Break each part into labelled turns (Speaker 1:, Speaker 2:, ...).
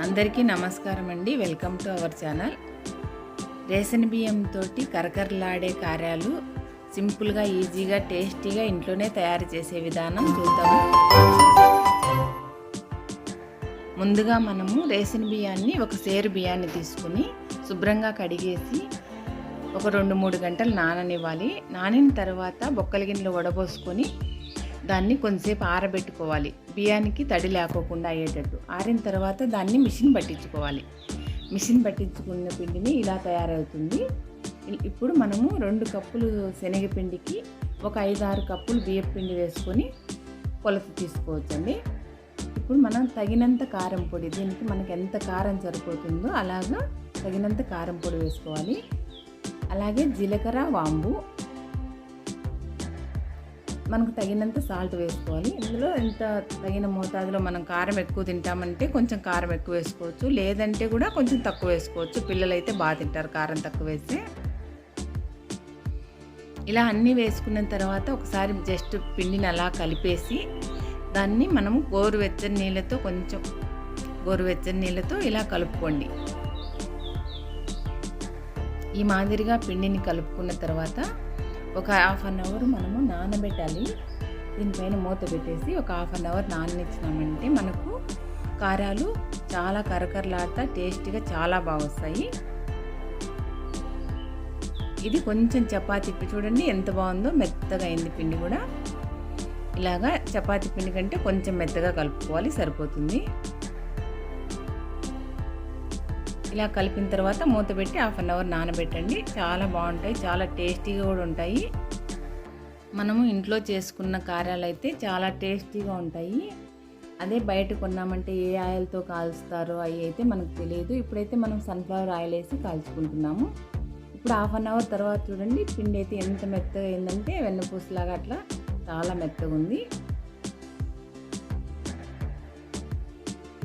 Speaker 1: అందరికీ నమస్కారం అండి. Welcome to our channel. Ration బియ్యంతో కరకరలాడే కారాలు సింపుల్గా, ఈజీగా, టేస్టీగా ఇంట్లోనే తయారు చేసే విధానం చూద్దాము. ముందుగా మనము రేషన్ బియ్యాన్ని, ఒక సేరు బియ్యాన్ని తీసుకుని శుభ్రంగా కడిగేసి ఒక 2-3 గంటలు నాననివ్వాలి. నానిన తర్వాత బొక్కల గిన్నెలో వడబోసుకొని దాన్ని కొంచెంసేపు ఆరబెట్టుకోవాలి. బియ్యానికి తడి లేకోకుండా అయ్యేటట్టు. ఆరిన తర్వాత దాన్ని మిషన్ పట్టించుకోవాలి. మిషన్ పట్టించుకున్న పిండిని ఇలా తయారవుతుంది. ఇప్పుడు మనము 2 కప్పులు శనగపిండికి ఒక 5-6 కప్పులు బియ్యం పిండి వేసుకొని కొలత తీసుకోవచ్చండి. ఇప్పుడు మనం తగినంత కారం పొడి, దీనికి మనకి ఎంత కారం సరిపోతుందో అలాగా తగినంత కారం పొడి వేసుకోవాలి. అలాగే జీలకర్ర, వాంబు, మనకు తగినంత సాల్ట్ వేసుకోవాలి. ఇందులో ఎంత తగిన మోతాదులో మనం కారం ఎక్కువ తింటామంటే కొంచెం కారం ఎక్కువ వేసుకోవచ్చు, లేదంటే కూడా కొంచెం తక్కువ వేసుకోవచ్చు. పిల్లలైతే బాగా తింటారు కారం తక్కువ వేస్తే. ఇలా అన్నీ వేసుకున్న తర్వాత ఒకసారి జస్ట్ పిండిని అలా కలిపేసి దాన్ని మనము గోరువెచ్చని నీళ్ళతో ఇలా కలుపుకోండి. ఈ మాదిరిగా పిండిని కలుపుకున్న తర్వాత ఒక 1/2 అవర్ మనము నానబెట్టాలి. దీనిపైన మూత పెట్టేసి ఒక 1/2 అవర్ నాననిచ్చినామంటే మనకు కారాలు చాలా కరకరలాడుతా టేస్టీగా చాలా బాగా వస్తాయి. ఇది కొంచెం చపాతీ చూడండి ఎంత బాగుందో, మెత్తగా అయింది పిండి కూడా. ఇలాగా చపాతీ పిండి కంటే కొంచెం మెత్తగా కలుపుకోవాలి, సరిపోతుంది. ఇలా కలిపిన తర్వాత మూత పెట్టి 1/2 అవర్ నానబెట్టండి. చాలా బాగుంటాయి, చాలా టేస్టీగా కూడా ఉంటాయి. మనము ఇంట్లో చేసుకున్న కారాలు అయితే చాలా టేస్టీగా ఉంటాయి. అదే బయట కొన్నామంటే ఏ ఆయిల్తో కాల్స్తారో అవి అయితే మనకు తెలియదు. ఇప్పుడైతే మనం సన్ఫ్లవర్ ఆయిల్ వేసి కాల్చుకుంటున్నాము. ఇప్పుడు 1/2 అవర్ తర్వాత చూడండి పిండి అయితే ఎంత మెత్తగా అయిందంటే వెన్నపూసలాగా అట్లా చాలా మెత్తగా ఉంది.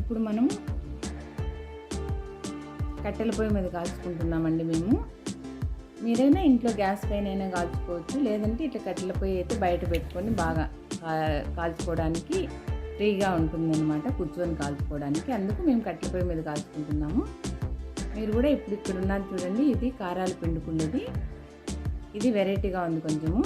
Speaker 1: ఇప్పుడు మనం కట్టెల పొయ్యి మీద కాల్చుకుంటున్నామండి మేము. మీరైనా ఇంట్లో గ్యాస్ పైన అయినా కాల్చుకోవచ్చు, లేదంటే ఇట్లా కట్టెల పొయ్యి అయితే బయట పెట్టుకొని బాగా కాల్చుకోవడానికి ఫ్రీగా ఉంటుందన్నమాట, కూర్చొని కాల్చుకోవడానికి. అందుకు మేము కట్టెల పొయ్యి మీద కాల్చుకుంటున్నాము. మీరు కూడా ఇప్పుడు ఇక్కడ ఉన్నారు చూడండి, ఇది కారాలు పిండుకునేది. ఇది వెరైటీగా ఉంది కొంచెము.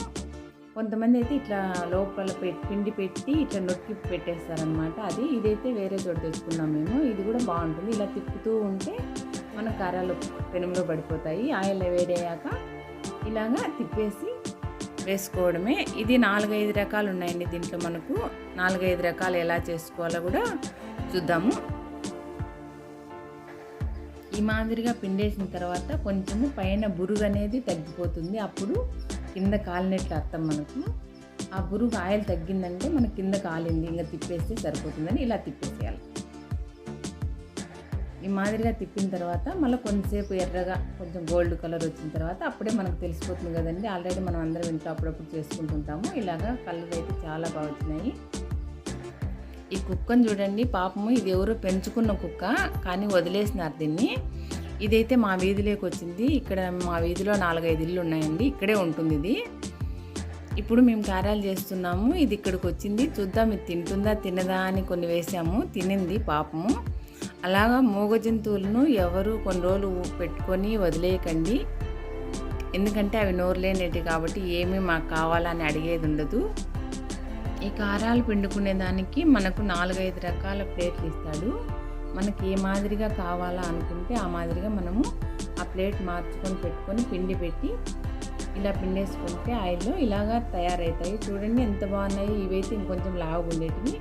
Speaker 1: కొంతమంది అయితే ఇట్లా లోపల పిండి పెట్టి ఇట్లా నొక్కి పెట్టేస్తారనమాట. ఇదైతే వేరే చోట తెచ్చుకున్నాం మేము. ఇది కూడా బాగుంటుంది. ఇలా తిప్పుతూ ఉంటే మన కారాలు పెనంలో పడిపోతాయి. ఆయిల్ వేడయ్యాక ఇలాగా తిప్పేసి వేసుకోవడమే. ఇది 4-5 రకాలు ఉన్నాయండి దీంట్లో. మనకు 4-5 రకాలు ఎలా చేసుకోవాలో కూడా చూద్దాము. ఈ మాదిరిగా పిండేసిన తర్వాత కొంచెము పైన బురుగు అనేది తగ్గిపోతుంది. అప్పుడు కింద కాలినట్లు అర్థం మనకు. ఆ బురుగు ఆయిల్ తగ్గిందంటే మనకు కింద కాలింది, ఇంకా తిప్పేస్తే సరిపోతుందని ఇలా తిప్పేసేయాలి. ఈ మాదిరిగా తిప్పిన తర్వాత మళ్ళీ కొంచెంసేపు ఎర్రగా కొంచెం గోల్డ్ కలర్ వచ్చిన తర్వాత అప్పుడే మనకు తెలిసిపోతుంది కదండి. ఆల్రెడీ మనం అందరం ఇంట్లో అప్పుడప్పుడు చేసుకుంటుంటాము. ఇలాగా కలర్ అయితే చాలా బాగా వచ్చినాయి. ఈ కుక్కను చూడండి, పాపము ఇది ఎవరో పెంచుకున్న కుక్క కానీ వదిలేసినారు దీన్ని. ఇదైతే మా వీధిలోకి వచ్చింది. ఇక్కడ మా వీధిలో 4-5 ఇళ్ళు ఉన్నాయండి, ఇక్కడే ఉంటుంది ఇది. ఇప్పుడు మేము కారాలు చేస్తున్నాము. ఇది ఇక్కడికి వచ్చింది. చూద్దాం ఇది తింటుందా తినదా అని కొన్ని వేసాము. తినింది పాపము. అలాగా మూగ జంతువులను ఎవరు కొన్ని రోజులు పెట్టుకొని వదిలేయకండి. ఎందుకంటే అవి నోరు లేనేటి కాబట్టి ఏమీ మాకు కావాలని అడిగేది ఉండదు. ఈ కారాలు పిండుకునే దానికి మనకు 4-5 రకాల ప్లేట్లు ఇస్తాడు. మనకి ఏ మాదిరిగా కావాలా అనుకుంటే ఆ మాదిరిగా మనము ఆ ప్లేట్ మార్చుకొని పెట్టుకొని పిండి పెట్టి ఇలా పిండేసుకుంటే ఆయిల్లో ఇలాగా తయారవుతాయి. చూడండి ఎంత బాగున్నాయి. ఇవైతే ఇంకొంచెం లావుగా ఉండేటివి.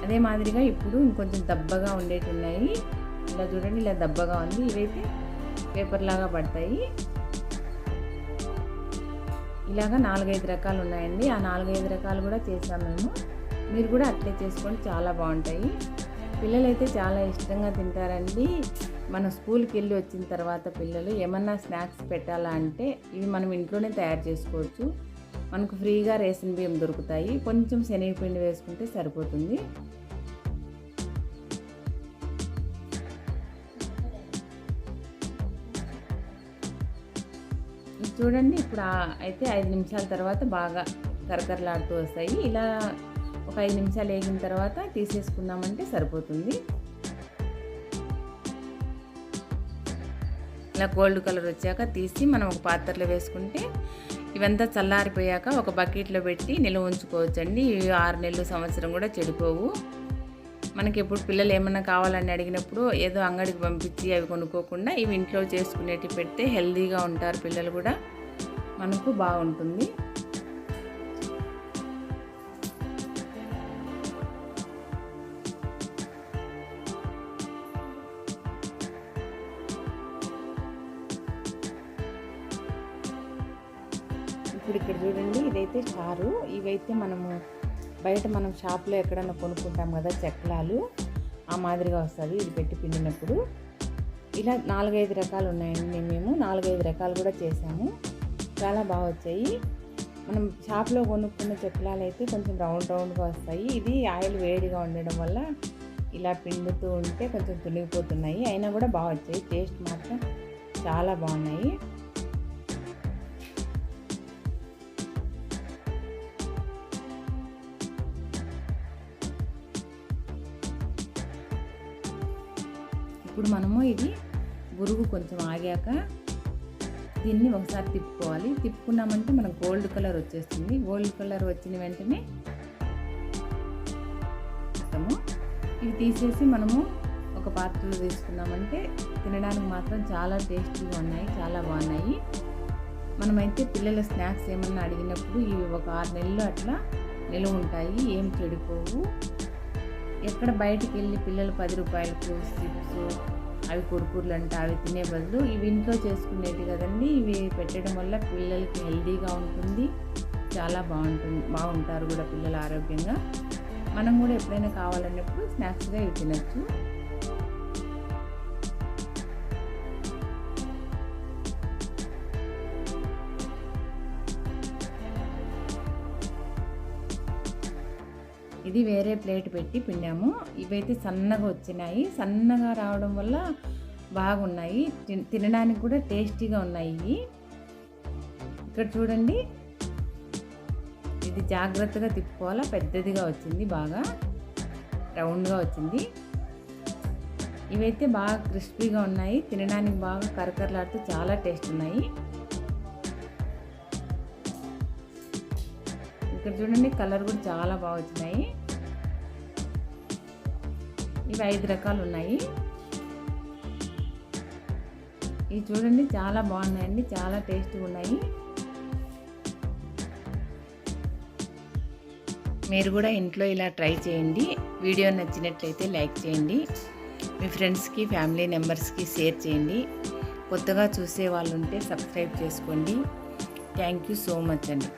Speaker 1: అదే మాదిరిగా ఇప్పుడు ఇంకొంచెం దబ్బగా ఉండేవి ఉన్నాయి. ఇలా చూడండి, ఇలా దబ్బగా ఉంది. ఇవైతే పేపర్ లాగా పడతాయి. ఇలాగా 4-5 రకాలు ఉన్నాయండి. ఆ 4-5 రకాలు కూడా చేసాం మేము. మీరు కూడా అట్లే చేసుకోండి, చాలా బాగుంటాయి. పిల్లలైతే చాలా ఇష్టంగా తింటారండి. మనం స్కూల్కి వెళ్ళి వచ్చిన తర్వాత పిల్లలు ఏమన్నా స్నాక్స్ పెట్టాలా అంటే ఇవి మనం ఇంట్లోనే తయారు చేసుకోవచ్చు. మనకు ఫ్రీగా రేషన్ బియ్యం దొరుకుతాయి. కొంచెం శనగపిండి వేసుకుంటే సరిపోతుంది. చూడండి ఇప్పుడు అయితే 5 నిమిషాల తర్వాత బాగా కరకరలాడుతూ వస్తాయి. ఇలా ఒక 5 నిమిషాలు వేగిన తర్వాత తీసేసుకున్నామంటే సరిపోతుంది. ఇలా గోల్డ్ కలర్ వచ్చాక తీసి మనం ఒక పాత్రలో వేసుకుంటే ఇవంతా చల్లారిపోయాక ఒక బకెట్లో పెట్టి నిల్వ ఉంచుకోవచ్చండి. ఇవి 6 నెలలు సంవత్సరం కూడా చెడిపోవు. మనకి ఎప్పుడు పిల్లలు ఏమన్నా కావాలని అడిగినప్పుడు ఏదో అంగడికి పంపించి అవి కొనుక్కోకుండా ఇవి ఇంట్లో చేసుకునేటివి పెడితే హెల్తీగా ఉంటారు పిల్లలు కూడా, మనకు బాగుంటుంది. ఇప్పుడు ఇక్కడ చూడండి, ఇదైతే చారు. ఇవైతే మనము బయట మనం షాప్లో ఎక్కడన్నా కొనుక్కుంటాం కదా చెక్కలాలు, ఆ మాదిరిగా వస్తుంది ఇది పెట్టి పిండినప్పుడు. ఇలా 4-5 రకాలు ఉన్నాయండి. మేము 4-5 రకాలు కూడా చేసాము, చాలా బాగా వచ్చాయి. మనం షాప్లో కొనుక్కున్న చెక్కలాలు అయితే కొంచెం రౌండ్గా వస్తాయి. ఇది ఆయిల్ వేడిగా ఉండడం వల్ల ఇలా పిండుతూ ఉంటే కొంచెం తునిగిపోతున్నాయి, అయినా కూడా బాగా వచ్చాయి. టేస్ట్ మాత్రం చాలా బాగున్నాయి. ఇప్పుడు మనము ఇది బురుగు కొంచెం ఆగాక దీన్ని ఒకసారి తిప్పుకోవాలి. తిప్పుకున్నామంటే మనకు గోల్డ్ కలర్ వచ్చేస్తుంది. గోల్డ్ కలర్ వచ్చిన వెంటనే ఇవి తీసేసి మనము ఒక పాత్రలో తీసుకున్నామంటే తినడానికి మాత్రం చాలా టేస్టీగా ఉన్నాయి, చాలా బాగున్నాయి. మనమైతే పిల్లల స్నాక్స్ ఏమన్నా అడిగినప్పుడు ఇవి ఒక 6 నెలలు అట్లా నిల్వ ఉంటాయి, ఏం చెడిపోవు. ఎక్కడ బయటికి వెళ్ళి పిల్లలు 10 రూపాయలకు చిప్స్ అవి కురుకుర్లు అంటే అవి తినే బదులు ఇవి ఇంట్లో చేసుకునేవి కదండి, ఇవి పెట్టడం వల్ల పిల్లలకి హెల్తీగా ఉంటుంది, చాలా బాగుంటారు కూడా పిల్లలు ఆరోగ్యంగా. మనం కూడా ఎప్పుడైనా కావాలన్నప్పుడు స్నాక్స్గా ఇవి తినచ్చు. ఇది వేరే ప్లేట్ పెట్టి పిండాము. ఇవైతే సన్నగా వచ్చినాయి, సన్నగా రావడం వల్ల బాగున్నాయి, తినడానికి కూడా టేస్టీగా ఉన్నాయి. ఇక్కడ చూడండి, ఇది జాగ్రత్తగా తిప్పుకోవాలా, పెద్దదిగా వచ్చింది, బాగా రౌండ్గా వచ్చింది. ఇవైతే బాగా క్రిస్పీగా ఉన్నాయి, తినడానికి బాగా కరకరలాడుతూ చాలా టేస్ట్ ఉన్నాయి. ఇక్కడ చూడండి, కలర్ కూడా చాలా బాగా వచ్చినాయి. ఇవి 5 రకాలు ఉన్నాయి. ఇవి చూడండి చాలా బాగున్నాయండి, చాలా టేస్టీగా ఉన్నాయి. మీరు కూడా ఇంట్లో ఇలా ట్రై చేయండి. వీడియో నచ్చినట్లయితే లైక్ చేయండి, మీ ఫ్రెండ్స్కి ఫ్యామిలీ మెంబర్స్కి షేర్ చేయండి. కొత్తగా చూసే వాళ్ళు ఉంటే సబ్స్క్రైబ్ చేసుకోండి. థ్యాంక్ యూ సో మచ్ అండి.